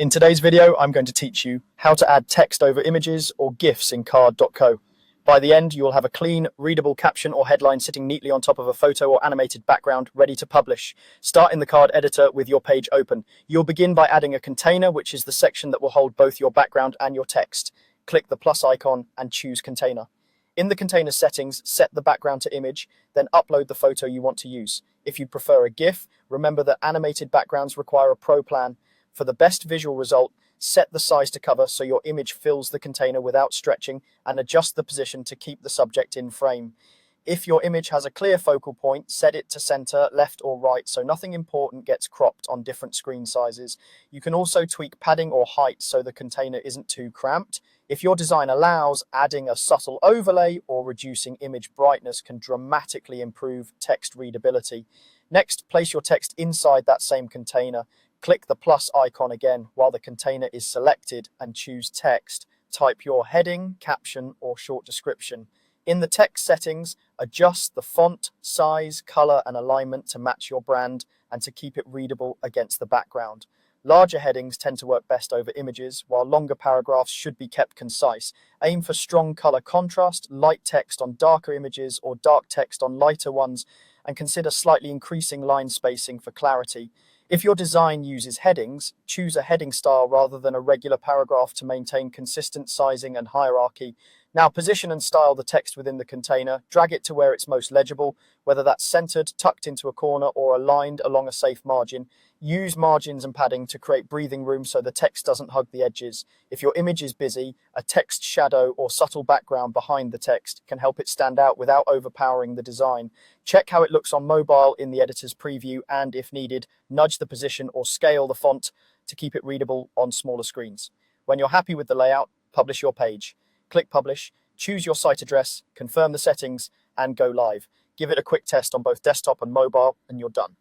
In today's video, I'm going to teach you how to add text over images or GIFs in card.co. By the end, you'll have a clean, readable caption or headline sitting neatly on top of a photo or animated background ready to publish. Start in the card editor with your page open. You'll begin by adding a container, which is the section that will hold both your background and your text. Click the plus icon and choose container. In the container settings, set the background to image, then upload the photo you want to use. If you prefer a GIF, remember that animated backgrounds require a pro plan. For the best visual result, set the size to cover so your image fills the container without stretching, and adjust the position to keep the subject in frame. If your image has a clear focal point, set it to center, left or right, so nothing important gets cropped on different screen sizes. You can also tweak padding or height so the container isn't too cramped. If your design allows, adding a subtle overlay or reducing image brightness can dramatically improve text readability. Next, place your text inside that same container. Click the plus icon again while the container is selected and choose text. Type your heading, caption, or short description. In the text settings, adjust the font, size, color, and alignment to match your brand and to keep it readable against the background. Larger headings tend to work best over images, while longer paragraphs should be kept concise. Aim for strong color contrast, light text on darker images or dark text on lighter ones, and consider slightly increasing line spacing for clarity. If your design uses headings, choose a heading style rather than a regular paragraph to maintain consistent sizing and hierarchy. Now position and style the text within the container. Drag it to where it's most legible, whether that's centered, tucked into a corner, or aligned along a safe margin. Use margins and padding to create breathing room so the text doesn't hug the edges. If your image is busy, a text shadow or subtle background behind the text can help it stand out without overpowering the design. Check how it looks on mobile in the editor's preview, and if needed, nudge the position or scale the font to keep it readable on smaller screens. When you're happy with the layout, publish your page. Click publish, choose your site address, confirm the settings, and go live. Give it a quick test on both desktop and mobile, and you're done.